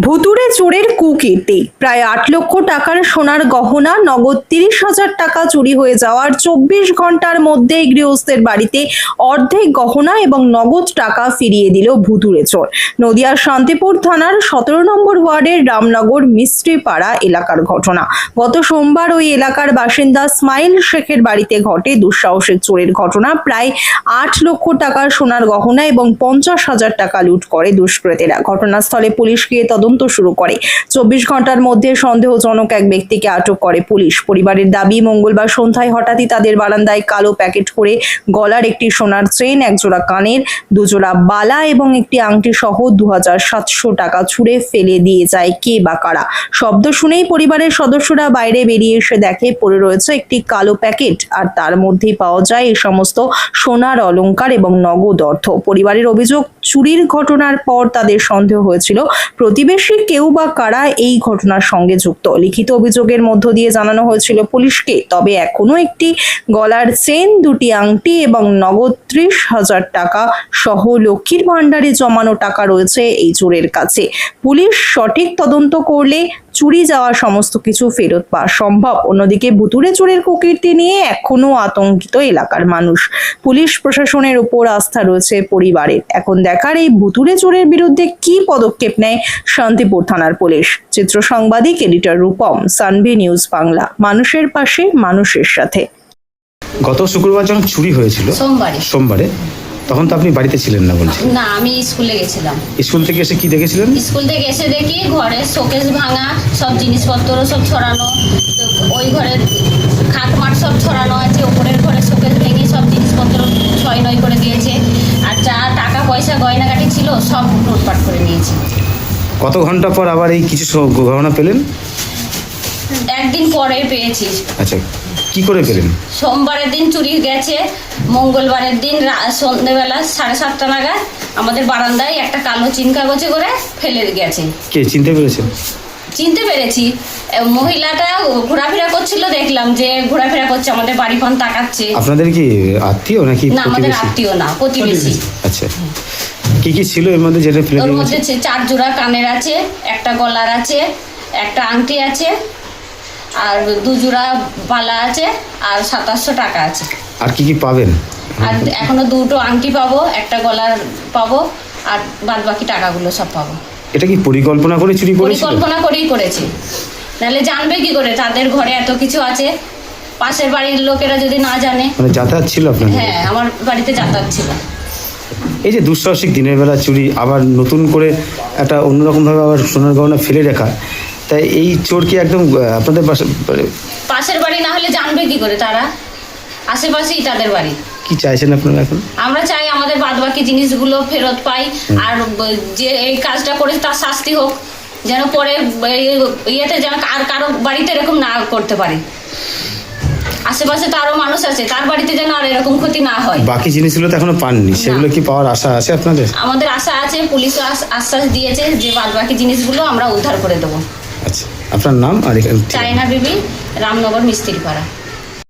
ভুতুড়ে চোরের কুকীর্তি। প্রায় ৮ লক্ষ টাকার সোনার গহনা, নগদ ৩০,০০০ টাকা চুরি হয়ে যাওয়ার ২৪ ঘন্টার মধ্যেই গৃহস্থের বাড়িতে অর্ধেক গহনা এবং নগদ টাকা ফিরিয়ে দিল ভুতুড়ে চোর। নদিয়ার শান্তিপুর থানার ১৭ নম্বর ওয়ার্ডের রামনগর মিস্ত্রিপাড়া এলাকার ঘটনা। গত সোমবার ওই এলাকার বাসিন্দা স্মাইল শেখের বাড়িতে ঘটে দুঃসাহসিক চোরের ঘটনা। প্রায় ৮ লক্ষ টাকার সোনার গহনা এবং ৫০,০০০ টাকা লুট করে দুষ্কৃতীরা। ঘটনাস্থলে পুলিশ গিয়ে তদন্ত শুরু করে। ২৪ ঘন্টার মধ্যে সন্দেহজনক এক ব্যক্তিকে আটক করে পুলিশ। পরিবারের দাবি, মঙ্গলবার সন্ধ্যায় হঠাৎই তাদের বারান্দায় কালো প্যাকেট করে গলার একটি সোনার চেন, একজোড়া কানের, দুজোড়া বালা এবং একটি আংটি সহ ২,৭০০ টাকা ছুঁড়ে ফেলে দিয়ে যায় কে বা কারা। শব্দ শুনেই পরিবারের সদস্যরা বাইরে বেরিয়ে এসে দেখে পড়ে রয়েছে একটি কালো প্যাকেট, আর তার মধ্যেই পাওয়া যায় এই সমস্ত সোনার অলংকার এবং নগদ অর্থ। পরিবারের অভিযোগ, চুরির ঘটনার পর তাদের সন্দেহ হয়েছিল প্রতিবেশী কেউ বা কারা এই ঘটনার সঙ্গে যুক্ত। লিখিত অভিযোগের মধ্য দিয়ে জানানো হয়েছিল পুলিশকে। তবে এখনো একটি গলার চেন, দুটি আংটি এবং নগদ ৩০,০০০ টাকা সহ লক্ষ্মীর ভান্ডারে জমানো টাকা রয়েছে এই চোরের কাছে। পুলিশ সঠিক তদন্ত করলে চুরি যাওয়া সমস্ত কিছু ফেরত পাওয়া সম্ভব। অন্যদিকে ভুতুড়ে চোরের কুকীর্তি নিয়ে এখনো আতঙ্কিত এলাকার মানুষ। পুলিশ প্রশাসনের উপর আস্থা রয়েছে পরিবারের। এখন দেখার এই ভুতুড়ে চোরের বিরুদ্ধে কি পদক্ষেপ নেয় শান্তিপুর থানার পুলিশ। চিত্র সাংবাদিক এডিটর রূপম, সানভি নিউজ বাংলা, মানুষের পাশে, মানুষের সাথে। গত শুক্রবার যখন চুরি হয়েছিল সোমবারে, তখন তো আপনি বাড়িতে ছিলেন না বলছেন? না, আমি স্কুলে গেছিলাম। স্কুল থেকে এসে কি দেখেছিলেন? স্কুল থেকে এসে দেখি ঘরে শোকেস ভাঙা, সব জিনিসপত্র সব ছড়ানো, ওই ঘরে খাট মাট সব ছড়ানো আছে, ওপরের ঘরে শোকেস ভেঙে সব জিনিসপত্র ছয় নয় করে দিয়েছে, আর যা টাকা পয়সা গয়নাগাটি ছিল সব লুটপাট করে নিয়েছে। কত ঘন্টা পর আবার এই কিছু গহনা পেলেন? একদিন পরে পেয়েছি। আচ্ছা, কি করে পেলেন? সোমবারের দিন চুরি গেছে, মঙ্গলবারের দিন সন্ধ্যেবেলা 7:30 নাগাদ আমাদের বারান্দায় একটা কালো চিন কাগজে করে ফেলে গেছে। কে চিনতে পেরেছেন? চিনতে পেরেছি, মহিলাটা ঘোরাফেরা করছিল, দেখলাম যে ঘোরাফেরা করছে, আমাদের বাড়ি পান তাকাচ্ছে। আপনাদের কি আত্মীয় নাকি? না, আমাদের আত্মীয় না, প্রতিবেশী। আচ্ছা, কি কি ছিল এর মধ্যে যেটা ফেলে? ওর মধ্যে 4 জোড়া কানের আছে, একটা গলার আছে, একটা আংটি আছে, আর 2 জোড়া বালা আছে, আর 2700 টাকা আছে। আর কি কি পাবেন? আর এখনো 2টো আংটি পাবো, একটা গলার পাবো, আর বাদ বাকি টাকাগুলো সব পাবো। এটা কি পরিকল্পনা করে চুরি করেছিল? পরিকল্পনা করেই করেছে, নাহলে জানবে কি করে তাদের ঘরে এত কিছু আছে? পাশের বাড়ির লোকেরা যদি না জানে। মানে যাতায়াত ছিল আপনার? হ্যাঁ, আমার বাড়িতে যাতায়াত ছিল। এই যে দুঃসাহসিক দিনের বেলা চুরি, আবার নতুন করে একটা অন্যরকম ভাবে আবার সোনার গহনা ফেলে রাখা, তাই এই চোর কি একদম আপনাদের পাশের বাড়ি না হলে জানবে কি করে তারা? আশেপাশেই তাদের বাড়ি। কি চাইছেন আপনারা এখন? আমরা চাই আমাদের বাদবাকি জিনিসগুলো ফেরত পাই, আর যে এই কাজটা করে তার শাস্তি হোক, যেন পরে ইয়েতে যেন আর কারো বাড়িতে এরকম না করতে পারে। আশেপাশে তো আরো মানুষ আছে, তার বাড়িতে যেন আর এরকম ক্ষতি না হয়। বাকি জিনিসগুলো তো এখনো পাননি, সেগুলো কি পাওয়ার আশা আছে আপনাদের? আমাদের আশা আছে, পুলিশ আশ্বাস দিয়েছে যে বাদবাকি জিনিসগুলো আমরা উদ্ধার করে দেবো। আচ্ছা, আপনার নাম? আর চায়না বিবি, রামনগর মিস্ত্রিপাড়া।